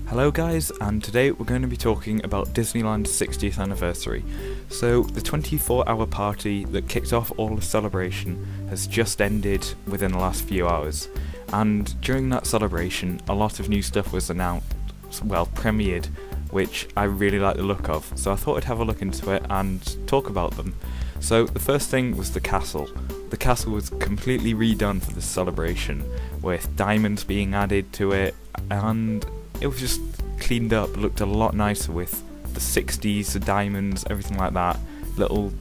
Hello guys, and today we're going to be talking about Disneyland's 60th anniversary. So the 24-hour party that kicked off all the celebration has just ended within the last few hours, and during that celebration a lot of new stuff was premiered, which I really like the look of, so I thought I'd have a look into it and talk about them. So the first thing was the castle. The castle was completely redone for this celebration, with diamonds being added to it, and it was just cleaned up, looked a lot nicer with the 60s, the diamonds, everything like that, little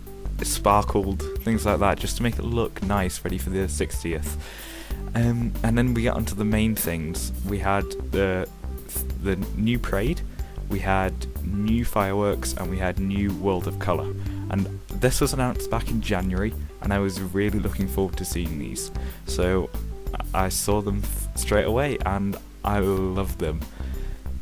sparkled, things like that, just to make it look nice, ready for the 60th. And then we get onto the main things. We had the new parade, we had new fireworks, and we had new World of Colour. And this was announced back in January, and I was really looking forward to seeing these. So I saw them straight away, and I loved them.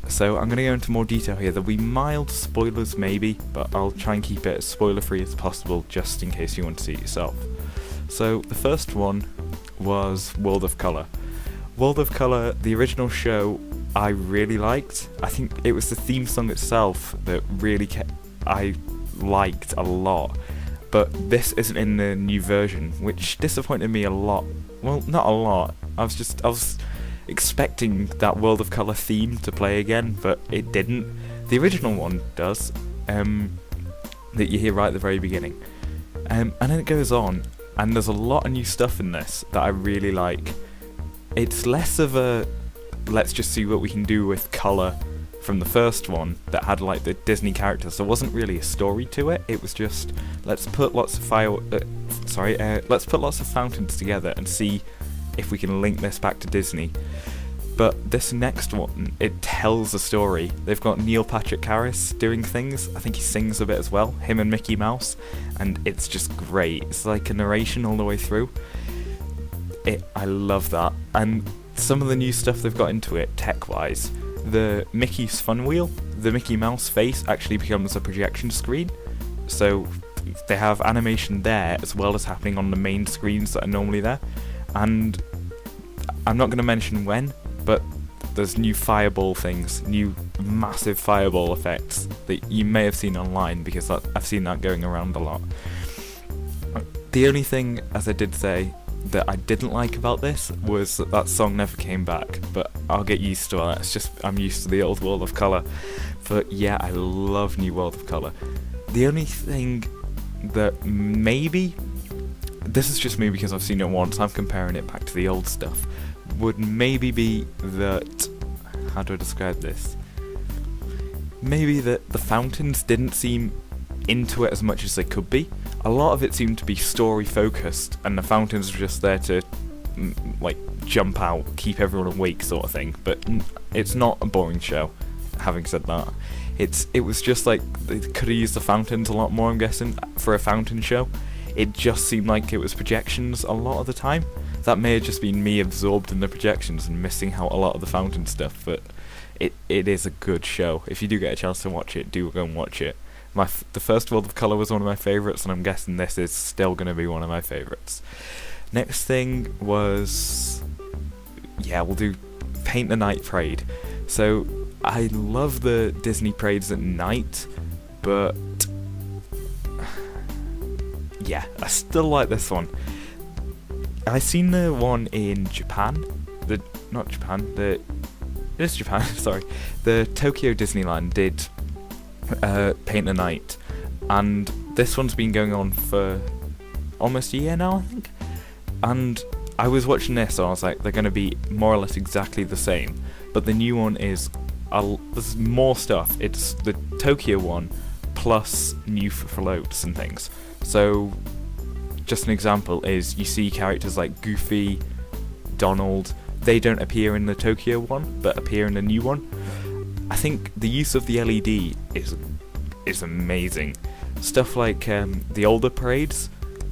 So I'm going to go into more detail here. There'll be mild spoilers maybe, but I'll try and keep it as spoiler free as possible just in case you want to see it yourself. So the first one was World of Colour. World of Colour, the original show, I really liked. I think it was the theme song itself that I liked a lot. But this isn't in the new version, which disappointed me a lot. Well, not a lot. I was expecting that World of Colour theme to play again, but it didn't. The original one does, that you hear right at the very beginning. And then it goes on, and there's a lot of new stuff in this that I really like. It's less of a, let's just see what we can do with colour from the first one that had like the Disney characters. There wasn't really a story to it. It was just, let's put lots of fountains together and see if we can link this back to Disney. But this next one, it tells a story. They've got Neil Patrick Harris doing things. I think he sings a bit as well, him and Mickey Mouse, and it's just great. It's like a narration all the way through. I love that. And some of the new stuff they've got into it, tech-wise. The Mickey's Fun Wheel, the Mickey Mouse face actually becomes a projection screen. So they have animation there as well as happening on the main screens that are normally there. And I'm not going to mention when, but there's new fireball things, new massive fireball effects that you may have seen online, because I've seen that going around a lot. The only thing, as I did say, that I didn't like about this was that song never came back, but I'll get used to it. It's just I'm used to the old World of Colour. But yeah, I love new World of Colour. The only thing that maybe, this is just me because I've seen it once, I'm comparing it back to the old stuff, would maybe be that, how do I describe this? Maybe that the fountains didn't seem into it as much as they could be. A lot of it seemed to be story focused, and the fountains were just there to jump out, keep everyone awake sort of thing. But it's not a boring show, having said that. It was just like, they could have used the fountains a lot more, I'm guessing, for a fountain show. It just seemed like it was projections a lot of the time. That may have just been me absorbed in the projections and missing out a lot of the fountain stuff, but it is a good show. If you do get a chance to watch it, do go and watch it. The first World of Colour was one of my favourites, and I'm guessing this is still going to be one of my favourites. Next thing was, we'll do Paint the Night Parade. So I love the Disney parades at night, but yeah, I still like this one. I seen the one in Japan. The Tokyo Disneyland did Paint the Night, and this one's been going on for almost a year now, I think. And I was watching this, and I was like, they're going to be more or less exactly the same, but the new one is there's more stuff. It's the Tokyo one plus new floats and things. So just an example is, you see characters like Goofy, Donald. They don't appear in the Tokyo one, but appear in the new one. I think the use of the LED is amazing. Stuff like the older parades,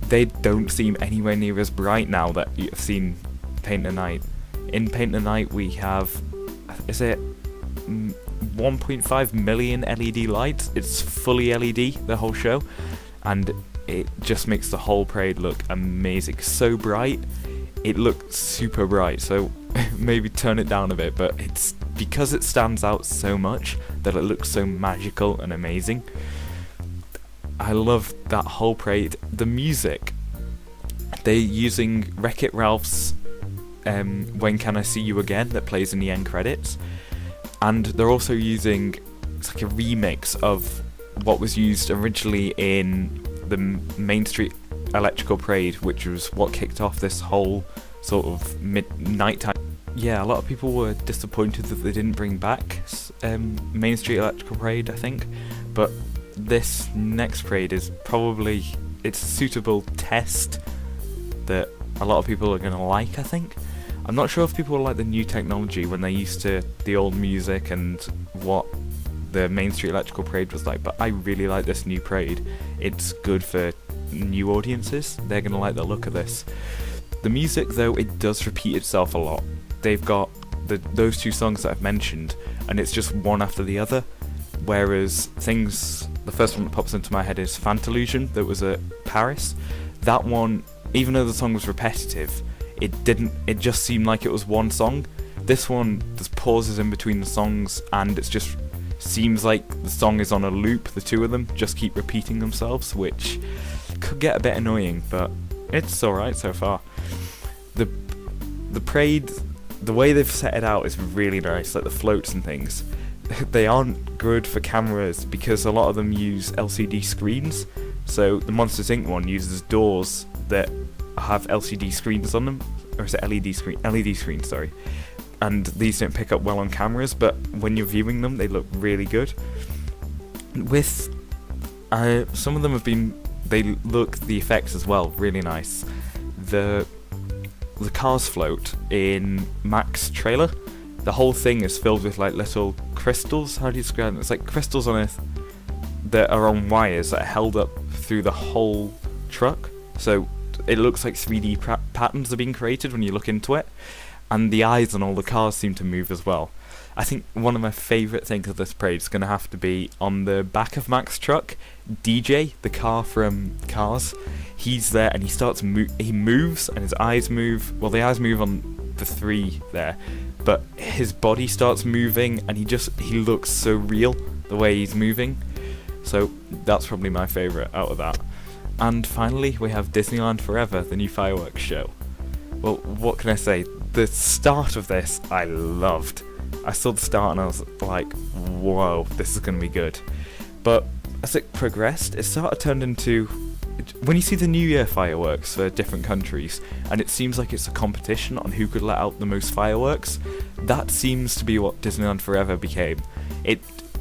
they don't seem anywhere near as bright now that you've seen Paint the Night. In Paint the Night we have, is it 1.5 million LED lights? It's fully LED, the whole show, and it just makes the whole parade look amazing. So bright, it looks super bright, so maybe turn it down a bit, but because it stands out so much that it looks so magical and amazing. I love that whole parade. The music, they're using Wreck-It Ralph's When Can I See You Again that plays in the end credits, and they're also using, it's like a remix of what was used originally in the Main Street Electrical Parade, which was what kicked off this whole sort of nighttime. Yeah, a lot of people were disappointed that they didn't bring back Main Street Electrical Parade, I think, but this next parade is probably, it's a suitable test that a lot of people are going to like, I think. I'm not sure if people like the new technology when they're used to the old music and what the Main Street Electrical Parade was like, but I really like this new parade. It's good for new audiences. They're going to like the look of this. The music, though, it does repeat itself a lot. They've got those two songs that I've mentioned, and it's just one after the other, whereas the first one that pops into my head is Fantalusion, that was at Paris. That one, even though the song was repetitive, it just seemed like it was one song. This one, there's pauses in between the songs, and it just seems like the song is on a loop. The two of them just keep repeating themselves, which could get a bit annoying, but it's alright so far. The parade, the way they've set it out is really nice, like the floats and things. They aren't good for cameras because a lot of them use LCD screens. So the Monsters Inc. one uses doors that have LCD screens on them, or is it LED screen? LED screens, sorry. And these don't pick up well on cameras, but when you're viewing them, they look really good. With some of them the effects as well, really nice. The Cars float in Mac's trailer, the whole thing is filled with like little crystals. How do you describe it? It's like crystals on Earth that are on wires that are held up through the whole truck. So it looks like 3D patterns are being created when you look into it, and the eyes on all the cars seem to move as well. I think one of my favourite things of this parade is going to have to be on the back of Mac's truck, DJ, the car from Cars. He's there and he starts he moves and his eyes move. Well, the eyes move on the three there, but his body starts moving and he looks so real the way he's moving. So that's probably my favourite out of that. And finally, we have Disneyland Forever, the new fireworks show. Well, what can I say? The start of this I loved. I saw the start and I was like, whoa, this is going to be good. But as it progressed, it sort of turned into, when you see the New Year fireworks for different countries, and it seems like it's a competition on who could let out the most fireworks, that seems to be what Disneyland Forever became.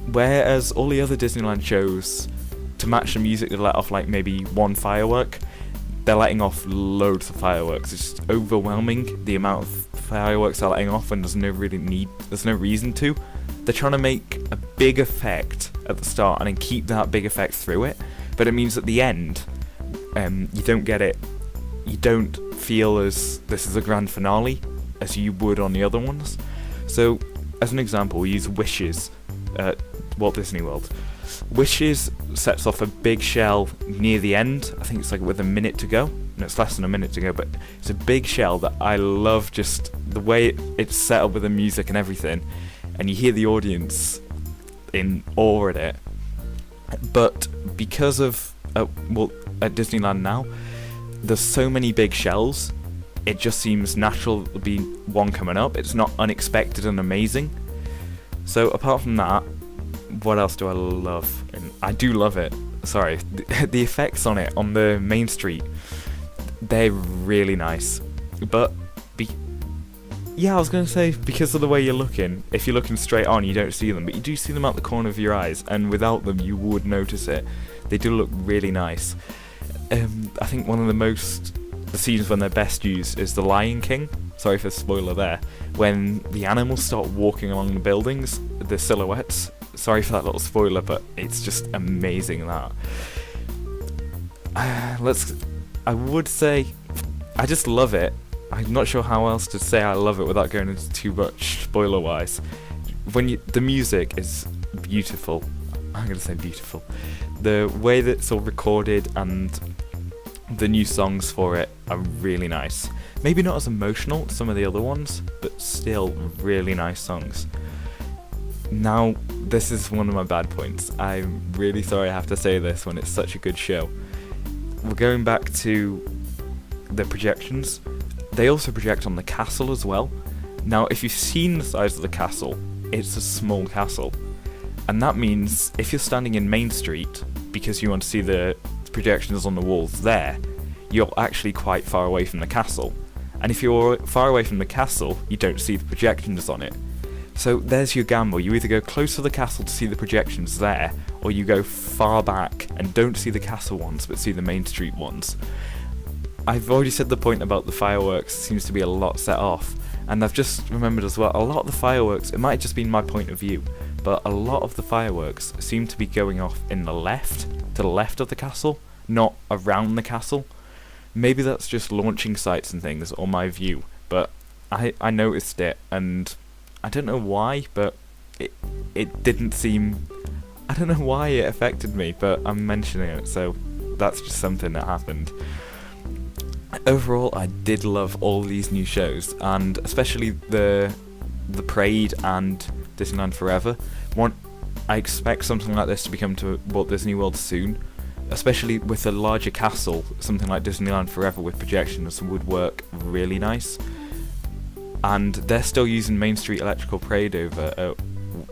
Whereas all the other Disneyland shows, to match the music, they let off like maybe one firework, they're letting off loads of fireworks. It's just overwhelming the amount of fireworks they're letting off, and there's no reason to. They're trying to make a big effect at the start and then keep that big effect through it, but it means at the end, you don't get it. You don't feel as this is a grand finale as you would on the other ones. So, as an example, we use Wishes at Walt Disney World. Wishes sets off a big shell near the end. I think it's like with a minute to go. No, it's less than a minute to go, but it's a big shell that I love, just the way it's set up with the music and everything, and you hear the audience in awe at it. But because of at Disneyland now, there's so many big shells, it just seems natural to be one coming up. It's not unexpected and amazing. So apart from that, what else do I love? And I do love it. Sorry, the effects on it on the main street, they're really nice. But I was going to say, because of the way you're looking, if you're looking straight on, you don't see them, but you do see them out the corner of your eyes, and without them, you would notice it. They do look really nice. I think one of the scenes when they're best used is The Lion King. Sorry for the spoiler there. When the animals start walking along the buildings, the silhouettes. Sorry for that little spoiler, but it's just amazing that. I would say, I just love it. I'm not sure how else to say I love it without going into too much spoiler-wise. The music is beautiful. I'm going to say beautiful. The way that it's all recorded and the new songs for it are really nice. Maybe not as emotional as some of the other ones, but still really nice songs. Now, this is one of my bad points. I'm really sorry I have to say this when it's such a good show. We're going back to the projections. They also project on the castle as well. Now, if you've seen the size of the castle, it's a small castle. And that means if you're standing in Main Street, because you want to see the projections on the walls there, you're actually quite far away from the castle. And if you're far away from the castle, you don't see the projections on it. So there's your gamble. You either go close to the castle to see the projections there, or you go far back and don't see the castle ones, but see the Main Street ones. I've already said the point about the fireworks seems to be a lot set off, and I've just remembered as well, a lot of the fireworks, it might have just been my point of view, but a lot of the fireworks seem to be going off to the left of the castle, not around the castle. Maybe that's just launching sites and things, or my view, but I noticed it, and I don't know why, but it didn't seem... I don't know why it affected me, but I'm mentioning it, so that's just something that happened. Overall, I did love all these new shows, and especially the Parade and Disneyland Forever. I expect something like this to become to Walt Disney World soon, especially with a larger castle. Something like Disneyland Forever with projections would work really nice. And they're still using Main Street Electrical Parade over at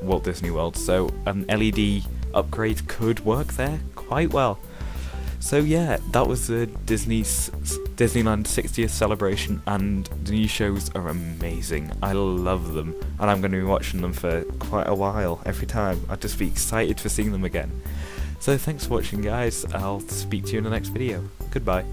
Walt Disney World, so an LED upgrade could work there quite well. So yeah, that was the Disneyland 60th celebration, and the new shows are amazing. I love them, and I'm going to be watching them for quite a while every time. I'd just be excited for seeing them again. So thanks for watching, guys. I'll speak to you in the next video. Goodbye.